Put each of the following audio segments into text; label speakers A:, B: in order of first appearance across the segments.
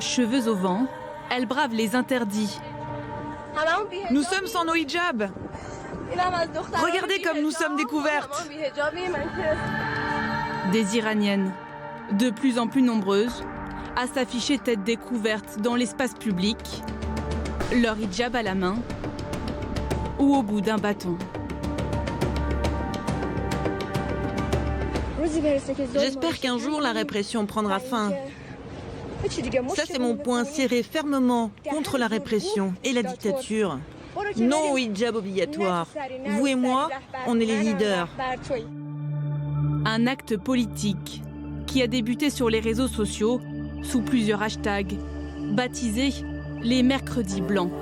A: cheveux au vent, elle brave les interdits.
B: Nous sommes sans nos hijabs. Regardez comme nous sommes découvertes.
A: Des Iraniennes, de plus en plus nombreuses, à s'afficher tête découverte dans l'espace public, leur hijab à la main ou au bout d'un bâton.
C: J'espère qu'un jour la répression prendra fin. Ça, c'est mon point, serré fermement contre la répression et la dictature. Non au hijab obligatoire. Vous et moi, on est les leaders.
A: Un acte politique qui a débuté sur les réseaux sociaux sous plusieurs hashtags, baptisé les mercredis blancs.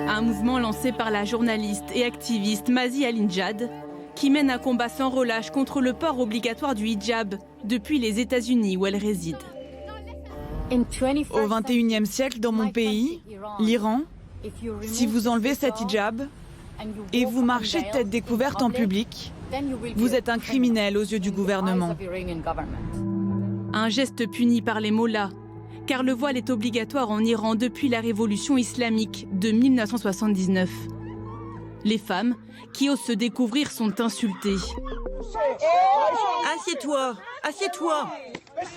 A: Un mouvement lancé par la journaliste et activiste Mazi Alinejad, qui mène un combat sans relâche contre le port obligatoire du hijab depuis les États-Unis où elle réside.
B: Au XXIe siècle, dans mon pays, l'Iran, si vous enlevez cet hijab et vous marchez tête découverte en public, vous êtes un criminel aux yeux du gouvernement.
A: Un geste puni par les mollahs, car le voile est obligatoire en Iran depuis la révolution islamique de 1979. Les femmes qui osent se découvrir sont insultées.
C: Assieds-toi, assieds-toi.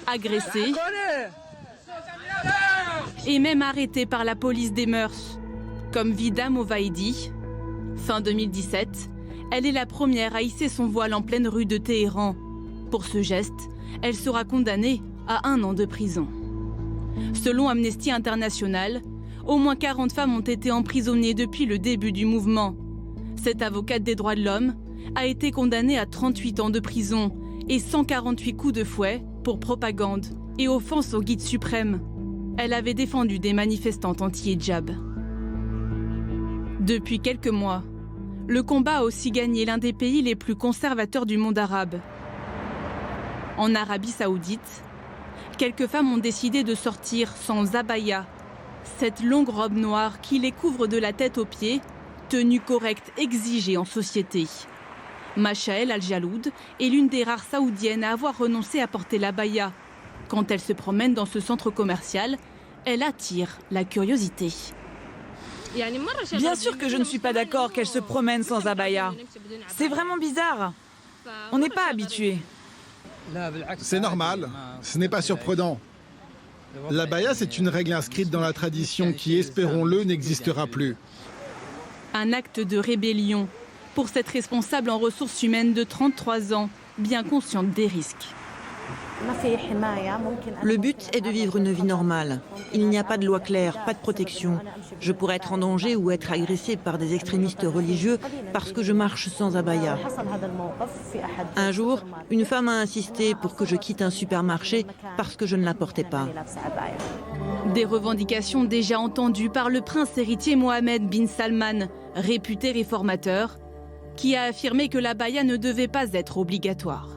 A: Agressées et même arrêtées par la police des mœurs, comme Vida Movaedi. Fin 2017, elle est la première à hisser son voile en pleine rue de Téhéran. Pour ce geste, elle sera condamnée à 1 an de prison. Selon Amnesty International, au moins 40 femmes ont été emprisonnées depuis le début du mouvement. Cette avocate des droits de l'homme a été condamnée à 38 ans de prison et 148 coups de fouet pour propagande et offense au guide suprême. Elle avait défendu des manifestantes anti-hijab. Depuis quelques mois, le combat a aussi gagné l'un des pays les plus conservateurs du monde arabe. En Arabie Saoudite, quelques femmes ont décidé de sortir sans abaya, cette longue robe noire qui les couvre de la tête aux pieds, tenue correcte exigée en société. Machael Al-Jaloud est l'une des rares saoudiennes à avoir renoncé à porter l'abaya. Quand elle se promène dans ce centre commercial, elle attire la curiosité.
B: Bien sûr que je ne suis pas d'accord qu'elle se promène sans abaya. C'est vraiment bizarre. On n'est pas habitué.
D: C'est normal, ce n'est pas surprenant. L'abaya, c'est une règle inscrite dans la tradition qui, espérons-le, n'existera plus.
A: Un acte de rébellion pour cette responsable en ressources humaines de 33 ans, bien consciente des risques.
C: Le but est de vivre une vie normale. Il n'y a pas de loi claire, pas de protection. Je pourrais être en danger ou être agressée par des extrémistes religieux parce que je marche sans abaya. Un jour, une femme a insisté pour que je quitte un supermarché parce que je ne la portais pas.
A: Des revendications déjà entendues par le prince héritier Mohammed bin Salman, réputé réformateur, qui a affirmé que l'abaya ne devait pas être obligatoire.